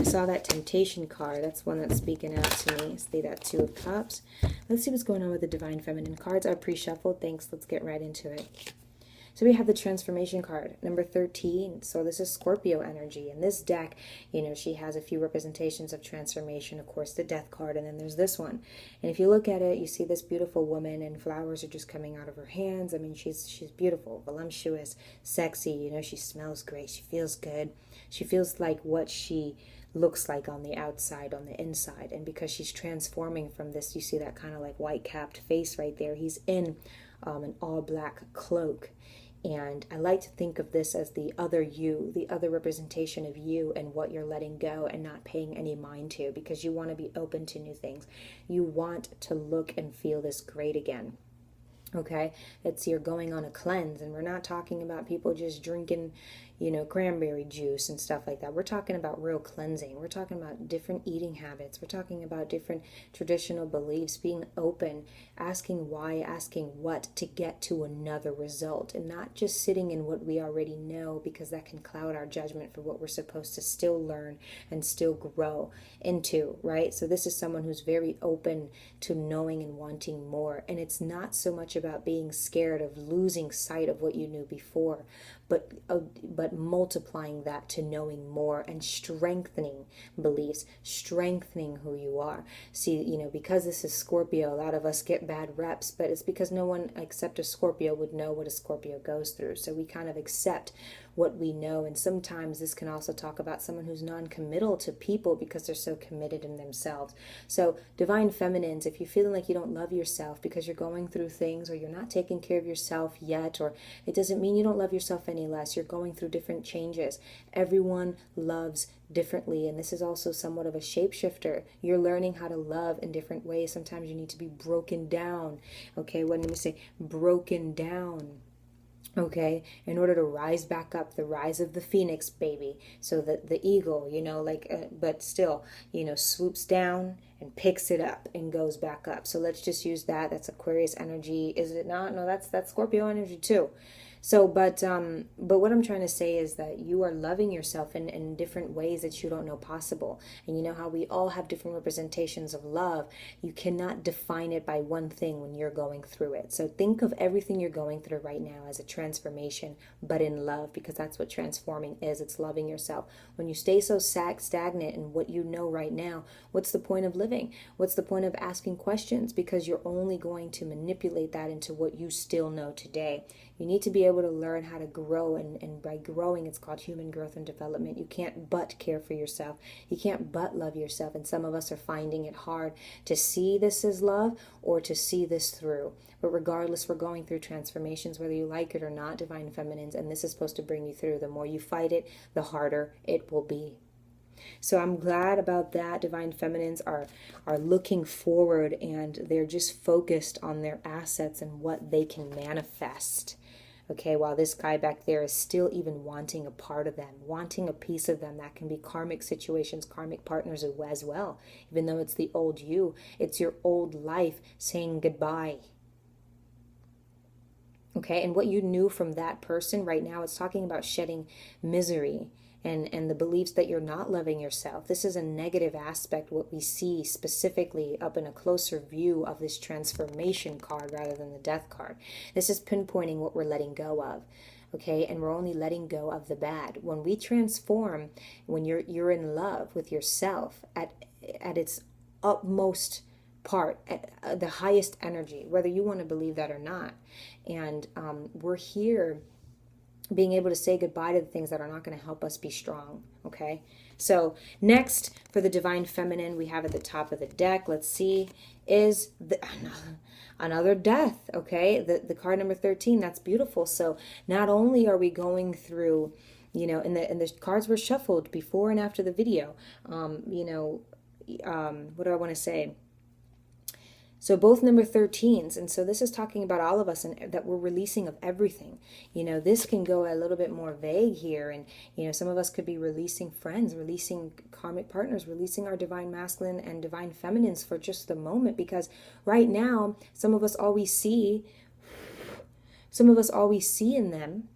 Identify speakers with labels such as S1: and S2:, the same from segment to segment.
S1: I saw that Temptation card. That's one that's speaking out to me. See that Two of Cups. Let's see what's going on with the Divine Feminine. Cards are pre-shuffled. Thanks. Let's get right into it. So we have the Transformation card, number 13. So this is Scorpio energy. In this deck, you know, she has a few representations of transformation. Of course, the Death card, and then there's this one. And if you look at it, you see this beautiful woman, and flowers are just coming out of her hands. I mean, she's beautiful, voluptuous, sexy. You know, she smells great. She feels good. She feels like what she looks like on the outside, on the inside. And because she's transforming from this, you see that kind of like white capped face right there. He's in an all black cloak. And I like to think of this as the other you, the other representation of you and what you're letting go and not paying any mind to, because you want to be open to new things. You want to look and feel this great again. Okay, it's you're going on a cleanse, and we're not talking about people just drinking, you know, cranberry juice and stuff like that. We're talking about real cleansing. We're talking about different eating habits. We're talking about different traditional beliefs, being open, asking why, asking what to get to another result, and not just sitting in what we already know, because that can cloud our judgment for what we're supposed to still learn and still grow into, right? So this is someone who's very open to knowing and wanting more, and it's not so much about being scared of losing sight of what you knew before, but multiplying that to knowing more and strengthening beliefs, strengthening who you are. See, you know, because this is Scorpio, a lot of us get bad reps, but it's because no one except a Scorpio would know what a Scorpio goes through. So we kind of accept what we know. And sometimes this can also talk about someone who's non-committal to people because they're so committed in themselves. So Divine Feminines, if you're feeling like you don't love yourself because you're going through things, or you're not taking care of yourself yet, or it doesn't mean you don't love yourself any less. You're going through different changes. Everyone loves differently, and this is also somewhat of a shapeshifter. You're learning how to love in different ways. Sometimes you need to be broken down. Okay, what did I say? Broken down. Okay, in order to rise back up, the rise of the phoenix, baby. So that the eagle, you know, like, but still, you know, swoops down and picks it up and goes back up. So let's just use that. That's Aquarius energy, is it not? No, that's Scorpio energy too. So, but what I'm trying to say is that you are loving yourself in different ways that you don't know possible. And you know how we all have different representations of love. You cannot define it by one thing when you're going through it. So think of everything you're going through right now as a transformation, but in love, because that's what transforming is. It's loving yourself. When you stay so stagnant in what you know right now, what's the point of living? What's the point of asking questions? Because you're only going to manipulate that into what you still know today. You need to be able to learn how to grow, and by growing, it's called human growth and development. You can't but care for yourself. You can't but love yourself, and some of us are finding it hard to see this as love or to see this through. But regardless, we're going through transformations, whether you like it or not, Divine Feminines, and this is supposed to bring you through. The more you fight it, the harder it will be. So I'm glad about that. Divine Feminines are looking forward, and they're just focused on their assets and what they can manifest. Okay, while this guy back there is still even wanting a part of them, wanting a piece of them. That can be karmic situations, karmic partners as well. Even though it's the old you, it's your old life saying goodbye. Okay, and what you knew from that person right now, it's talking about shedding misery and the beliefs that you're not loving yourself. This is a negative aspect, what we see specifically up in a closer view of this transformation card rather than the death card. This is pinpointing what we're letting go of. Okay, and we're only letting go of the bad. When we transform, when you're in love with yourself at its utmost part, at the highest energy, whether you want to believe that or not. And we're here being able to say goodbye to the things that are not going to help us be strong. Okay, so next for the Divine Feminine, we have at the top of the deck, let's see, is another death. Okay, the card number 13. That's beautiful. So not only are we going through, you know, and the cards were shuffled before and after the video. You know, what do I want to say? So both number 13s, and so this is talking about all of us, and that we're releasing of everything. You know, this can go a little bit more vague here, and you know, some of us could be releasing friends, releasing karmic partners, releasing our divine masculine and divine feminines for just the moment, because right now, some of us all we see in them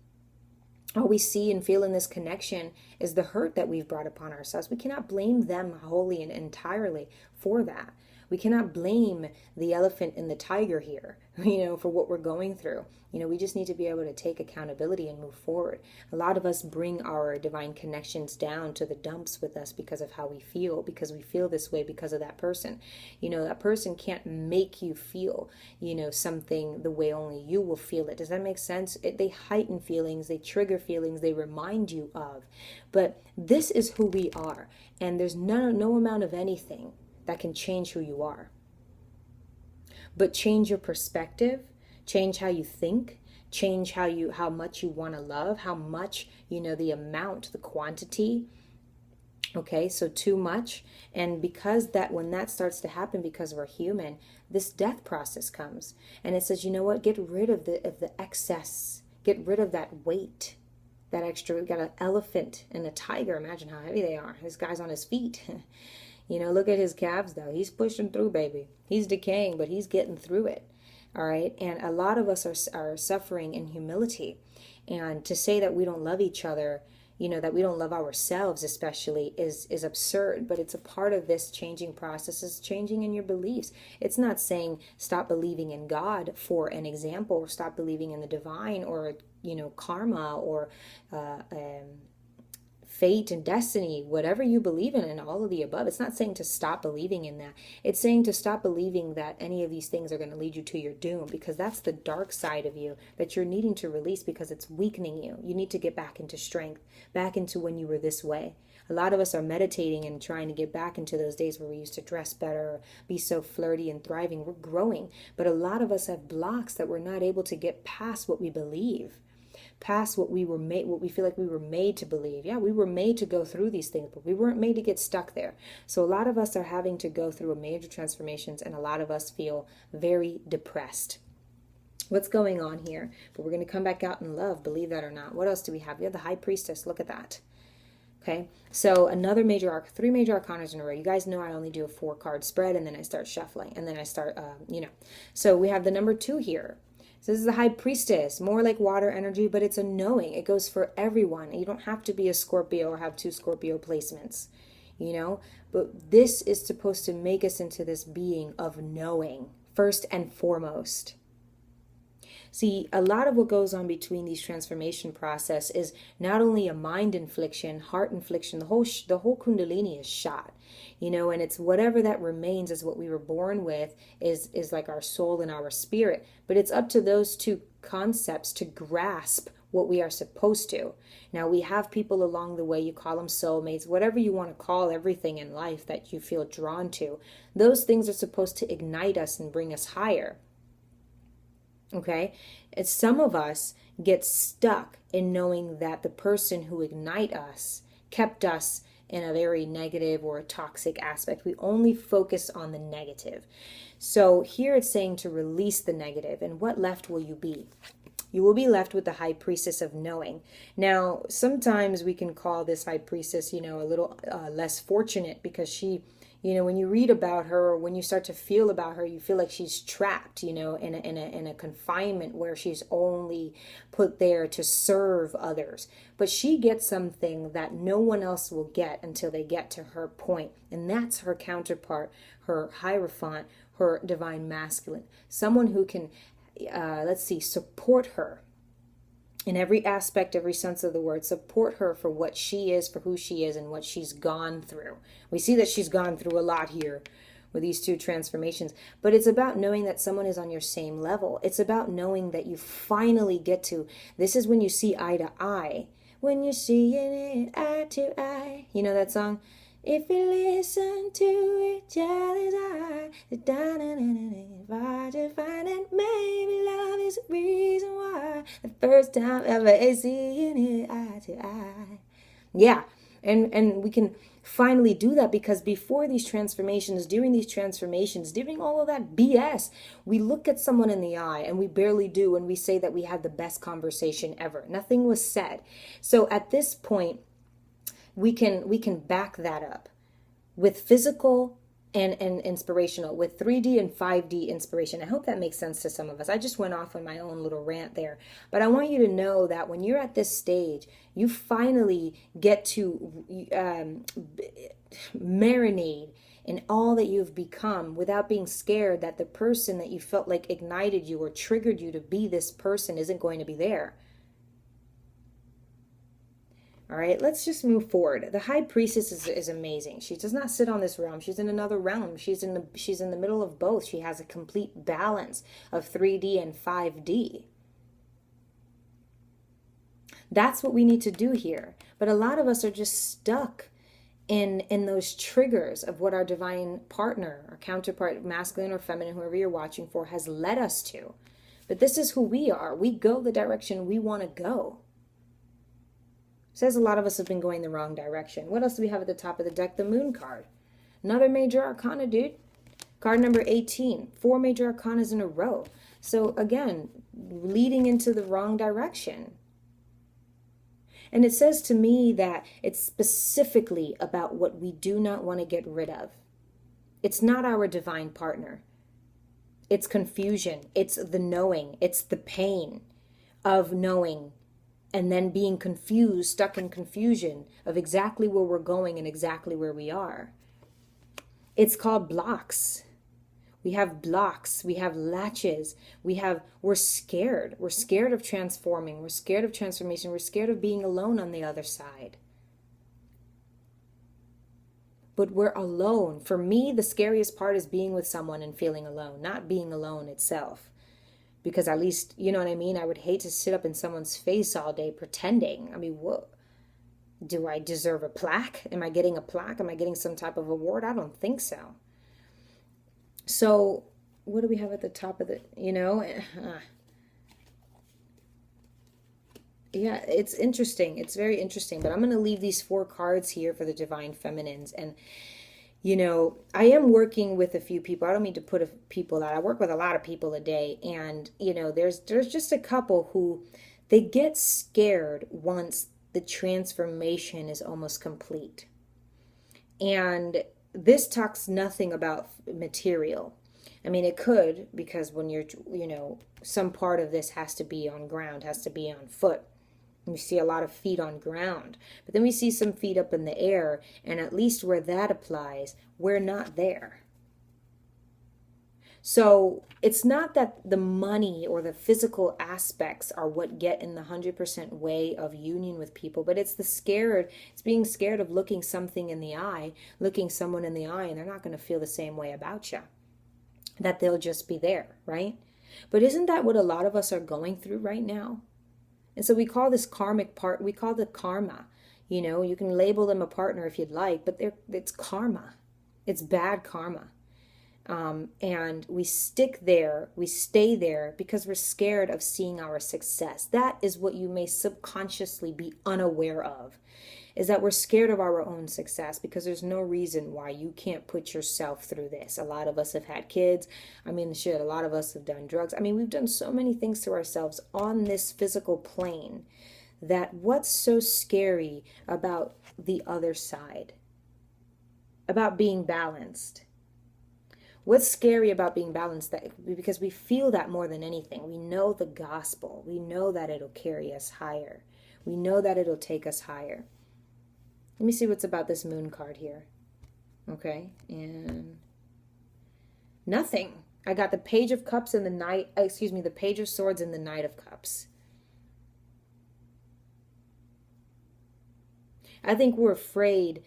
S1: all we see and feel in this connection is the hurt that we've brought upon ourselves. We cannot blame them wholly and entirely for that. We cannot blame the elephant and the tiger here, for what we're going through. We just need to be able to take accountability and move forward. A lot of us bring our divine connections down to the dumps with us because of how we feel, because we feel this way because of that person. That person can't make you feel, something the way only you will feel it. Does that make sense? They heighten feelings, they trigger feelings, they remind you of. But this is who we are, and there's no amount of anything that can change who you are. But change your perspective, change how you think, change how much you want to love, how much, the amount, the quantity. Okay, so too much. And because when that starts to happen, because we're human, this death process comes. And it says, you know what, get rid of the excess, get rid of that weight, that extra. We've got an elephant and a tiger. Imagine how heavy they are. This guy's on his feet. Look at his calves, though. He's pushing through, baby. He's decaying, but he's getting through it. All right. And a lot of us are suffering in humility. And to say that we don't love each other, that we don't love ourselves especially is absurd. But it's a part of this changing process, is changing in your beliefs. It's not saying stop believing in God, for an example, or stop believing in the divine, or, karma, or fate and destiny, whatever you believe in, and all of the above. It's not saying to stop believing in that. It's saying to stop believing that any of these things are going to lead you to your doom, because that's the dark side of you that you're needing to release, because it's weakening you. You need to get back into strength, back into when you were this way. A lot of us are meditating and trying to get back into those days where we used to dress better, or be so flirty and thriving. We're growing, but a lot of us have blocks that we're not able to get past what we believe, past what we feel like we were made to believe. Yeah, we were made to go through these things, but we weren't made to get stuck there. So a lot of us are having to go through major transformations, and a lot of us feel very depressed. What's going on here? But we're going to come back out in love, believe that or not. What else do we have? We have the High Priestess. Look at that. Okay, so another major arc, 3 major arcanas in a row. You guys know I only do a 4-card spread, and then I start shuffling, and then I start, So we have the number 2 here. So this is the High Priestess, more like water energy, but it's a knowing. It goes for everyone. You don't have to be a Scorpio or have 2 Scorpio placements, But this is supposed to make us into this being of knowing, first and foremost. See, a lot of what goes on between these transformation process is not only a mind infliction, heart infliction, the whole Kundalini is shot, and it's whatever that remains is what we were born with, is like our soul and our spirit. But it's up to those 2 concepts to grasp what we are supposed to. Now, we have people along the way, you call them soulmates, whatever you want to call everything in life that you feel drawn to. Those things are supposed to ignite us and bring us higher. Okay, and some of us get stuck in knowing that the person who ignite us kept us in a very negative or a toxic aspect. We only focus on the negative. So here it's saying to release the negative. And what left will you be? You will be left with the High Priestess of knowing. Now, sometimes we can call this High Priestess, a little less fortunate, because she, when you read about her, or when you start to feel about her, you feel like she's trapped, in a confinement where she's only put there to serve others. But she gets something that no one else will get until they get to her point. And that's her counterpart, her Hierophant, her Divine Masculine. Someone who can, support her in every aspect, every sense of the word. Support her for what she is, for who she is, and what she's gone through. We see that she's gone through a lot here with these 2 transformations. But it's about knowing that someone is on your same level. It's about knowing that you finally get to, this is when you see eye to eye. When you're seeing it eye to eye. You know that song? If we listen to each other's eyes, if I just find that maybe love is the reason why, the first time ever seeing it eye to eye. Yeah, and we can finally do that, because before these transformations, during these transformations, during all of that BS, we look at someone in the eye, and we barely do, and we say that we had the best conversation ever. Nothing was said. So at this point, we can back that up with physical and inspirational, with 3D and 5D inspiration. I hope that makes sense to some of us. I just went off on my own little rant there. But I want you to know that when you're at this stage, you finally get to marinate in all that you've become without being scared that the person that you felt like ignited you or triggered you to be this person isn't going to be there. All right, let's just move forward. The High Priestess is amazing. She does not sit on this realm. She's in another realm. She's in the middle of both. She has a complete balance of 3D and 5D. That's what we need to do here. But a lot of us are just stuck in those triggers of what our divine partner, our counterpart, masculine or feminine, whoever you're watching for, has led us to. But this is who we are. We go the direction we want to go. Says a lot of us have been going the wrong direction. What else do we have at the top of the deck? The Moon card. Another major arcana, dude. Card number 18. 4 major arcanas in a row. So again, leading into the wrong direction. And it says to me that it's specifically about what we do not want to get rid of. It's not our divine partner. It's confusion. It's the knowing. It's the pain of knowing and then being confused, stuck in confusion of exactly where we're going and exactly where we are. It's called blocks. We have blocks, we have latches, we're scared. We're scared of transforming, we're scared of transformation, we're scared of being alone on the other side. But we're alone. For me, the scariest part is being with someone and feeling alone, not being alone itself. Because at least, you know what I mean? I would hate to sit up in someone's face all day pretending. I mean, what? Do I deserve a plaque? Am I getting a plaque? Am I getting some type of award? I don't think so. So, what do we have at the top of the, yeah, it's interesting. It's very interesting. But I'm going to leave these 4 cards here for the Divine Feminines. And I am working with a few people. I don't mean to put people out. I work with a lot of people a day. And, there's just a couple who they get scared once the transformation is almost complete. And this talks nothing about material. I mean, it could, because when you're, some part of this has to be on ground, has to be on foot. We see a lot of feet on ground, but then we see some feet up in the air, and at least where that applies, we're not there. So it's not that the money or the physical aspects are what get in the 100% way of union with people, but it's it's being scared of looking something in the eye, looking someone in the eye, and they're not going to feel the same way about you, that they'll just be there, right? But isn't that what a lot of us are going through right now? And so we call this karmic part, we call it karma. You can label them a partner if you'd like, but it's karma. It's bad karma. And we stick there, we stay there because we're scared of seeing our success. That is what you may subconsciously be unaware of, is that we're scared of our own success because there's no reason why you can't put yourself through this. A lot of us have had kids. I mean, a lot of us have done drugs. I mean, we've done so many things to ourselves on this physical plane that what's so scary about the other side, about being balanced? What's scary about being balanced? Because we feel that more than anything. We know the gospel. We know that it'll carry us higher. We know that it'll take us higher. Let me see what's about this Moon card here. Okay, and nothing. I got the Page of Cups and the Page of Swords and the Knight of Cups. I think we're afraid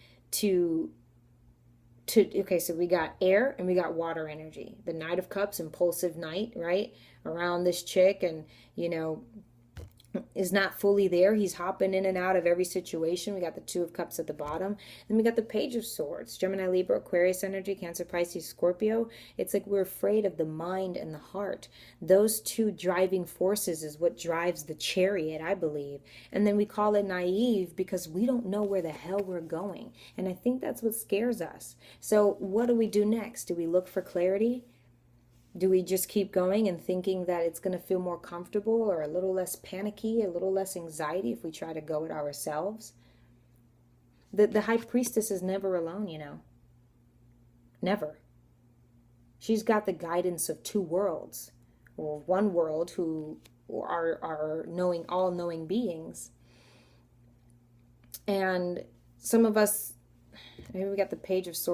S1: okay, so we got air and we got water energy. The Knight of Cups, impulsive knight, right? Around this chick and, is not fully there. He's hopping in and out of every situation. We got the Two of Cups at the bottom. Then we got the Page of Swords. Gemini, Libra, Aquarius energy, Cancer, Pisces, Scorpio. It's like we're afraid of the mind and the heart. Those two driving forces is what drives the chariot, I believe. And then we call it naive because we don't know where the hell we're going. And I think that's what scares us. So what do we do next? Do we look for clarity? Do we just keep going and thinking that it's going to feel more comfortable or a little less panicky, a little less anxiety if we try to go it ourselves? The High Priestess is never alone, Never. She's got the guidance of two worlds, or one world who are knowing, all knowing beings. And some of us, maybe we got the Page of Swords